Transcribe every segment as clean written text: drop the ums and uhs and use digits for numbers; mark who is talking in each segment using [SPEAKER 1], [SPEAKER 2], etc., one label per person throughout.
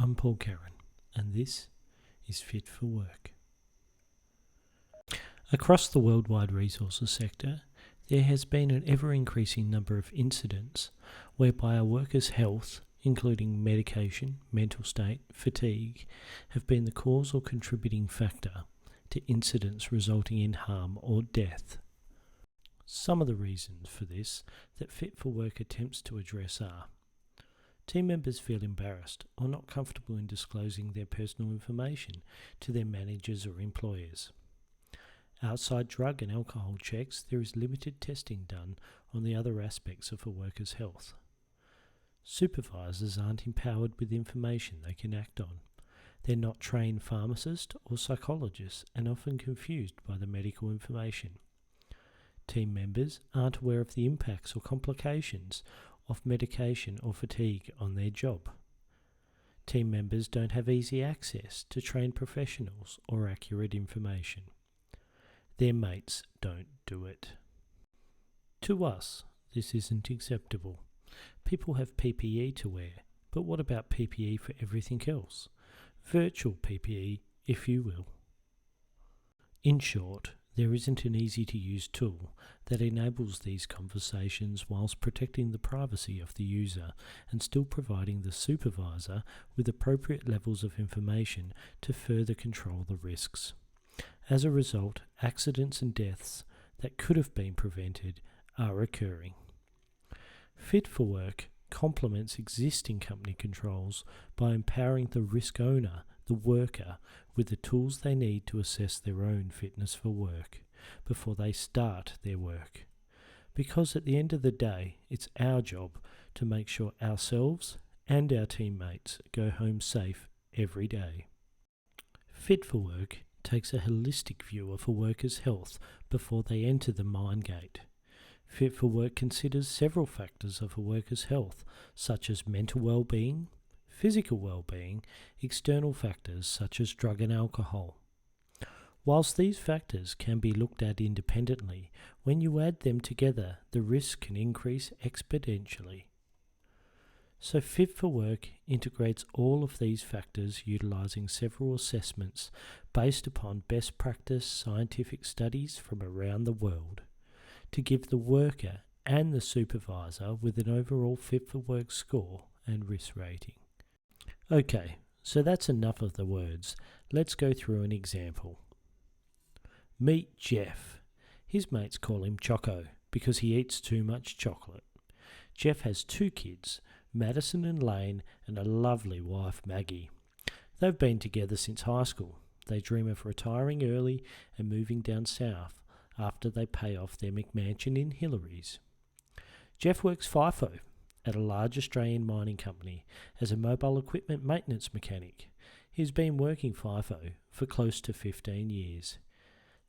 [SPEAKER 1] I'm Paul Karen, and this is Fit for Work. Across the worldwide resources sector, there has been an ever-increasing number of incidents whereby a worker's health, including medication, mental state, fatigue, have been the cause or contributing factor to incidents resulting in harm or death. Some of the reasons for this that Fit for Work attempts to address are: team members feel embarrassed or not comfortable in disclosing their personal information to their managers or employers. Outside drug and alcohol checks, there is limited testing done on the other aspects of a worker's health. Supervisors aren't empowered with information they can act on. They're not trained pharmacists or psychologists and often confused by the medical information. Team members aren't aware of the impacts or complications of medication or fatigue on their job. Team members don't have easy access to trained professionals or accurate information. Their mates don't do it. To us, this isn't acceptable. People have PPE to wear, but what about PPE for everything else? Virtual PPE, if you will. In short, there isn't an easy-to-use tool that enables these conversations whilst protecting the privacy of the user and still providing the supervisor with appropriate levels of information to further control the risks. As a result, accidents and deaths that could have been prevented are occurring. Fit for Work complements existing company controls by empowering the risk owner, the worker, with the tools they need to assess their own fitness for work before they start their work. Because at the end of the day, it's our job to make sure ourselves and our teammates go home safe every day. Fit for Work takes a holistic view of a worker's health before they enter the mine gate. Fit for Work considers several factors of a worker's health, such as mental well-being, physical well-being, external factors such as drug and alcohol. Whilst these factors can be looked at independently, when you add them together, the risk can increase exponentially. So Fit for Work integrates all of these factors utilising several assessments based upon best practice scientific studies from around the world to give the worker and the supervisor with an overall Fit for Work score and risk rating. Okay, so that's enough of the words. Let's go through an example. Meet Jeff. His mates call him Choco because he eats too much chocolate. Jeff has 2 kids, Madison and Lane, and a lovely wife, Maggie. They've been together since high school. They dream of retiring early and moving down south after they pay off their McMansion in Hillary's. Jeff works FIFO at a large Australian mining company as a mobile equipment maintenance mechanic. He's been working FIFO for close to 15 years.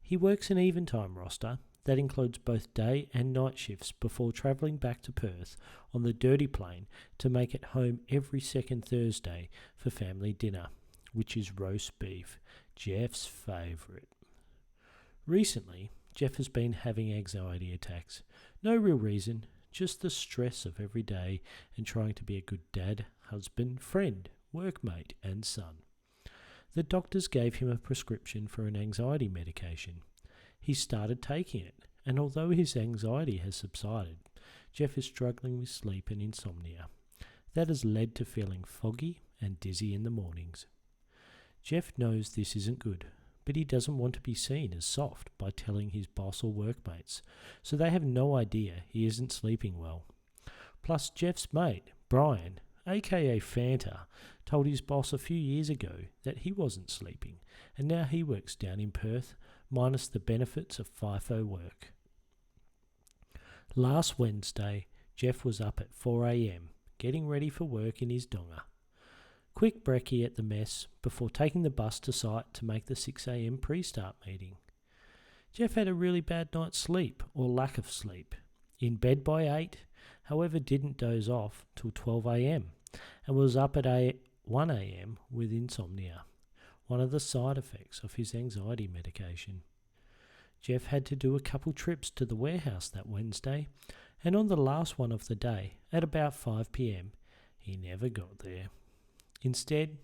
[SPEAKER 1] He works an even-time roster that includes both day and night shifts before travelling back to Perth on the dirty plane to make it home every second Thursday for family dinner, which is roast beef, Jeff's favourite. Recently, Jeff has been having anxiety attacks. No real reason, just the stress of every day and trying to be a good dad, husband, friend, workmate and son. The doctors gave him a prescription for an anxiety medication. He started taking it, and although his anxiety has subsided, Jeff is struggling with sleep and insomnia. That has led to feeling foggy and dizzy in the mornings. Jeff knows this isn't good, but he doesn't want to be seen as soft by telling his boss or workmates, so they have no idea he isn't sleeping well. Plus, Jeff's mate, Brian, aka Fanta, told his boss a few years ago that he wasn't sleeping, and now he works down in Perth, minus the benefits of FIFO work. Last Wednesday, Jeff was up at 4 a.m, getting ready for work in his donga. Quick brekkie at the mess before taking the bus to site to make the 6 a.m. pre-start meeting. Jeff had a really bad night's sleep, or lack of sleep. In bed by 8, however didn't doze off till 12 a.m, and was up at 1 a.m. with insomnia, one of the side effects of his anxiety medication. Jeff had to do a couple trips to the warehouse that Wednesday, and on the last one of the day, at about 5 p.m, he never got there. Instead,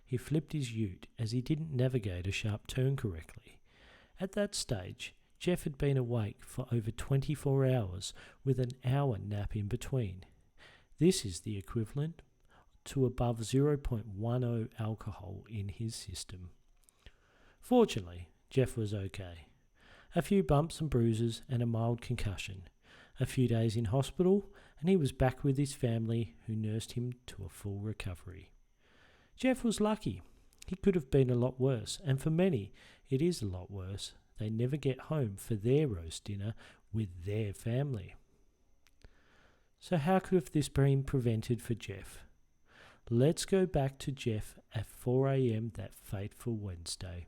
[SPEAKER 1] he flipped his ute as he didn't navigate a sharp turn correctly. At that stage, Jeff had been awake for over 24 hours with an hour nap in between. This is the equivalent to above 0.10 alcohol in his system. Fortunately, Jeff was okay. A few bumps and bruises and a mild concussion. A few days in hospital, and he was back with his family, who nursed him to a full recovery. Jeff was lucky. He could have been a lot worse, and for many, it is a lot worse. They never get home for their roast dinner with their family. So how could have this been prevented for Jeff? Let's go back to Jeff at 4 a.m. that fateful Wednesday.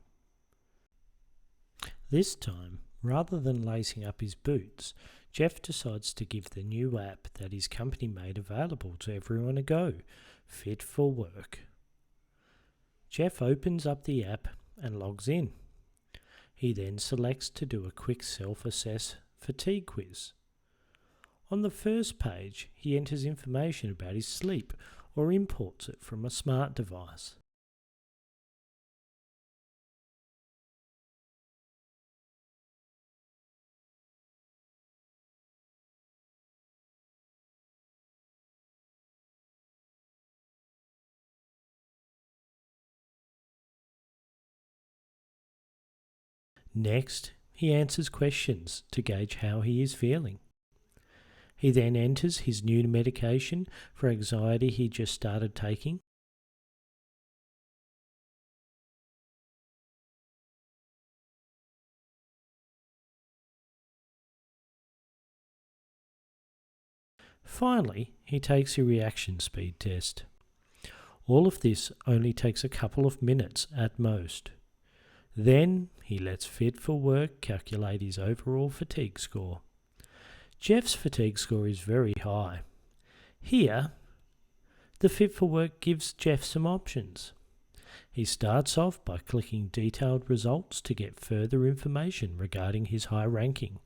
[SPEAKER 1] This time, rather than lacing up his boots, Jeff decides to give the new app that his company made available to everyone a go, FitforWork. Jeff opens up the app and logs in. He then selects to do a quick self-assess fatigue quiz. On the first page, he enters information about his sleep or imports it from a smart device. Next, he answers questions to gauge how he is feeling. He then enters his new medication for anxiety he just started taking. Finally, he takes a reaction speed test. All of this only takes a couple of minutes at most. Then he lets FitforWork calculate his overall fatigue score. Jeff's fatigue score is very high. Here, the FitforWork gives Jeff some options. He starts off by clicking detailed results to get further information regarding his high ranking.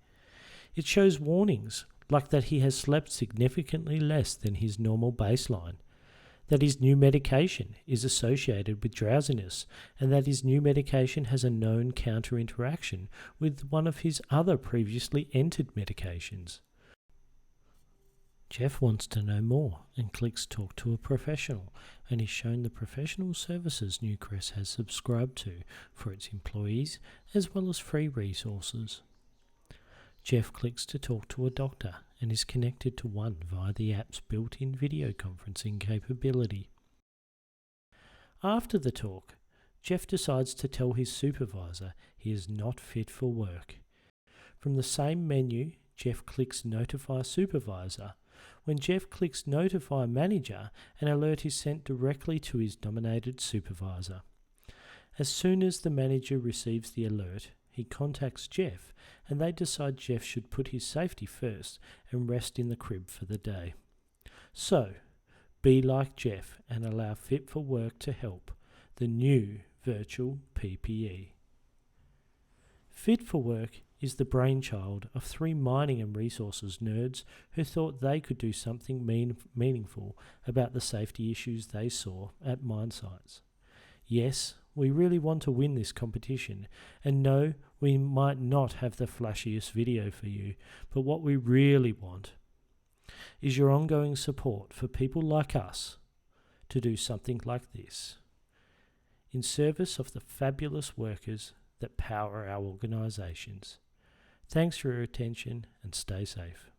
[SPEAKER 1] It shows warnings like that he has slept significantly less than his normal baseline, that his new medication is associated with drowsiness, and that his new medication has a known counter-interaction with one of his other previously entered medications. Jeff wants to know more and clicks Talk to a Professional, and is shown the professional services Newcrest has subscribed to for its employees, as well as free resources. Jeff clicks to talk to a doctor and is connected to one via the app's built-in video conferencing capability. After the talk, Jeff decides to tell his supervisor he is not fit for work. From the same menu, Jeff clicks Notify Supervisor. When Jeff clicks Notify Manager, an alert is sent directly to his nominated supervisor. As soon as the manager receives the alert, he contacts Jeff, and they decide Jeff should put his safety first and rest in the crib for the day. So, be like Jeff and allow FitforWork to help, the new virtual PPE. FitforWork is the brainchild of 3 mining and resources nerds who thought they could do something meaningful about the safety issues they saw at mine sites. Yes, we really want to win this competition, and no, we might not have the flashiest video for you, but what we really want is your ongoing support for people like us to do something like this, in service of the fabulous workers that power our organisations. Thanks for your attention and stay safe.